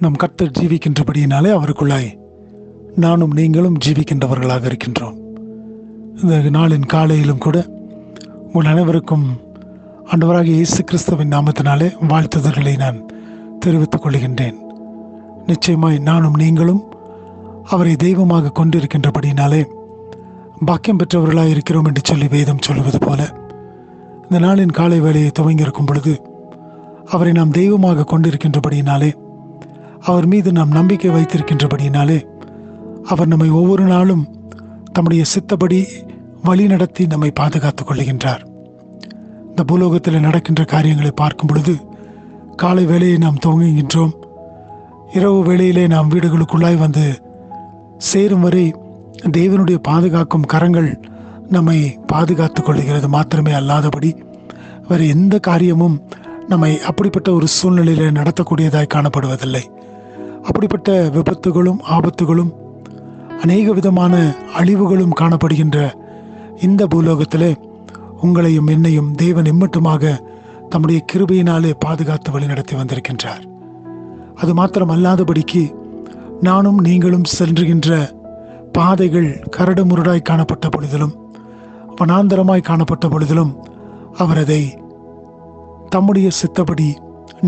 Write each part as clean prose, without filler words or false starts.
நம் கர்த்தர் ஜீவிக்கின்றபடியினாலே அவருக்குள்ளாய் நானும் நீங்களும் ஜீவிக்கின்றவர்களாக இருக்கின்றோம். இந்த நாளின் காலையிலும் கூட உங்கள் அனைவருக்கும் ஆண்டவராகிய இயேசு கிறிஸ்துவின் நாமத்தினாலே வாழ்த்துதல்களை நான் தெரிவித்துக் கொள்கின்றேன். நிச்சயமாய் நானும் நீங்களும் அவரை தெய்வமாக கொண்டிருக்கின்றபடியினாலே பாக்கியம் பெற்றவர்களாக இருக்கிறோம் என்று சொல்லி வேதம் சொல்லுவது போல, இந்த நாளின் காலை வேளையை துவங்கியிருக்கும் பொழுது அவரை நாம் தெய்வமாக கொண்டிருக்கின்றபடியினாலே, அவர் மீது நாம் நம்பிக்கை வைத்திருக்கின்றபடியினாலே, அவர் நம்மை ஒவ்வொரு நாளும் தம்முடைய சித்தப்படி வழி நடத்தி நம்மை பாதுகாத்துக் கொள்ளுகின்றார். இந்த பூலோகத்தில் நடக்கின்ற காரியங்களை பார்க்கும் பொழுது காலை வேளையை நாம் துவங்குகின்றோம். இரவு வேளையிலே நாம் வீடுகளுக்குள்ளாய் வந்து சேரும் வரை தேவனுடைய பாதுகாக்கும் கரங்கள் நம்மை பாதுகாத்துக் கொள்ளுகிறது. மாத்திரமே அல்லாதபடி வேறு எந்த காரியமும் நம்மை அப்படிப்பட்ட ஒரு சூழ்நிலையில நடத்தக்கூடியதாய் காணப்படுவதில்லை. அப்படிப்பட்ட விபத்துகளும் ஆபத்துகளும் அநேக விதமான அழிவுகளும் காணப்படுகின்ற இந்த பூலோகத்திலே உங்களையும் என்னையும் தேவன் எம்மட்டுமாக தம்முடைய கிருபையினாலே பாதுகாத்து வழிநடத்தி வந்திருக்கின்றார். அது மாத்திரம் அல்லாதபடிக்கு நானும் நீங்களும் சென்றுகின்ற பாதைகள் கரடு முரடாய் காணப்பட்ட பொழுதிலும் வனாந்தரமாய் காணப்பட்ட பொழுதிலும் அவர் அதை தம்முடைய சித்தப்படி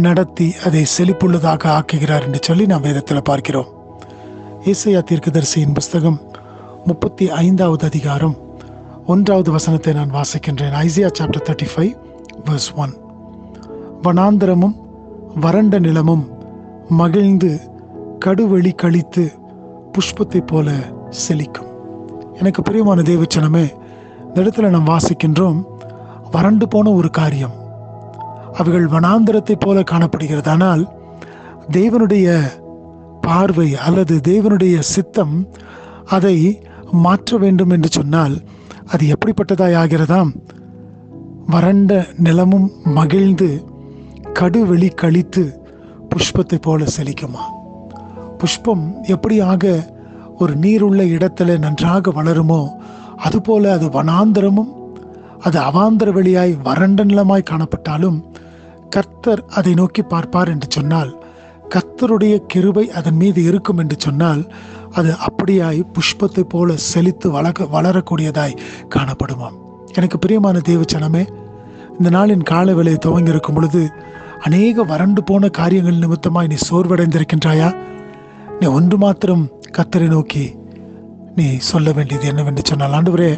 நடத்தி அதை செழிப்புள்ளதாக ஆக்குகிறார் என்று சொல்லி நாம் வேதத்தில் பார்க்கிறோம். ஏசாயா தீர்க்கதரிசியின் புஸ்தகம் 35வது அதிகாரம் 1வது வசனத்தை நான் வாசிக்கின்றேன். Isaiah chapter 35 verse 1. வனாந்தரமும் வறண்ட நிலமும் மகிழ்ந்து கடுவெளி கழித்து புஷ்பத்தை போல செழிக்கும். எனக்கு பிரியமான தேவச்சனமே, இந்த இடத்துல நாம் வாசிக்கின்றோம், வறண்டு போன ஒரு காரியம் அவைகள் வனாந்தரத்தை போல காணப்படுகிறது. ஆனால் தேவனுடைய பார்வை அல்லது தேவனுடைய சித்தம் அதை மாற்ற வேண்டும் என்று சொன்னால் அது எப்படிப்பட்டதாய் ஆகிறதாம்? வறண்ட நிலமும் மகிழ்ந்து கடுவெளி கழித்து புஷ்பத்தை போல செழிக்குமா? புஷ்பம் எப்படியாக ஒரு நீருள்ள இடத்துல நன்றாக வளருமோ அதுபோல அது வனாந்தரமும் அது அவாந்தர வெளியாய் வறண்ட நிலமாய் காணப்பட்டாலும் கர்த்தர் அதை நோக்கி பார்ப்பார் என்று சொன்னால், கர்த்தருடைய கிருபை அதன் மீது இருக்கும் என்று சொன்னால் அது அப்படியாய் புஷ்பத்தை போல செழித்து வளரக்கூடியதாய் காணப்படுமாம். எனக்கு பிரியமான தேவச்சனமே, இந்த நாளின் கால வேளையை துவங்கி இருக்கும் பொழுது அநேக வறண்டு போன காரியங்கள் நிமித்தமாய் நீ சோர்வடைந்திருக்கின்றாயா? நீ ஒன்று மாத்திரம் கர்த்தரை நோக்கி நீ சொல்ல வேண்டியது என்னவென்று சொன்னால், ஆண்டவரே,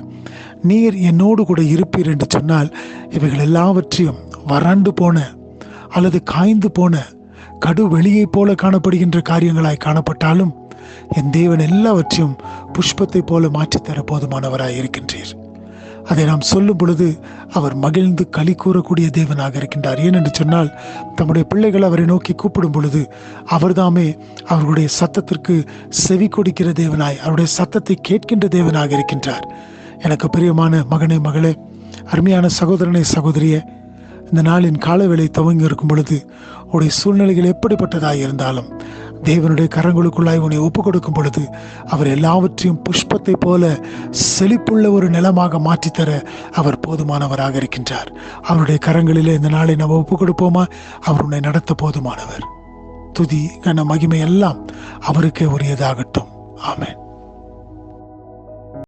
நீர் என்னோடு கூட இருப்பீர் என்று சொன்னால் இவைகள் எல்லாவற்றையும் வறண்டு போன அல்லது காய்ந்து போன கடு வெளியை போல காணப்படுகின்ற காரியங்களாய் காணப்பட்டாலும் என் தேவன் எல்லாவற்றையும் புஷ்பத்தை போல மாற்றித்தர போதுமானவராய் இருக்கின்றீர். அதை நாம் சொல்லும் பொழுது அவர் மகிழ்ந்து களி கூறக்கூடிய தேவனாக இருக்கின்றார். ஏனென்று சொன்னால் தம்முடைய பிள்ளைகள் அவரை நோக்கி கூப்பிடும் பொழுது அவர்தாமே அவர்களுடைய சத்தத்திற்கு செவி கொடுக்கிற தேவனாய், அவருடைய சத்தத்தை கேட்கின்ற தேவனாக இருக்கின்றார். எனக்கு பிரியமான மகனே, மகளே, அருமையான சகோதரனே, சகோதரியே, இந்த நாளின் காலவேளை துவங்கி இருக்கும் பொழுது உடைய சூழ்நிலைகள் எப்படிப்பட்டதாய் இருந்தாலும் தேவனுடைய கரங்களுக்குள்ளாய் உன்னை ஒப்புக் கொடுக்கும் பொழுது அவர் எல்லாவற்றையும் புஷ்பத்தை போல செழிப்புள்ள ஒரு நிலமாக மாற்றித்தர அவர் போதுமானவராக இருக்கின்றார். அவருடைய கரங்களிலே இந்த நாளை நம்ம ஒப்புக் கொடுப்போமா? அவர் உன்னை நடத்த போதுமானவர். துதி கன மகிமை எல்லாம் அவருக்கே உரியதாகட்டும். ஆமென்.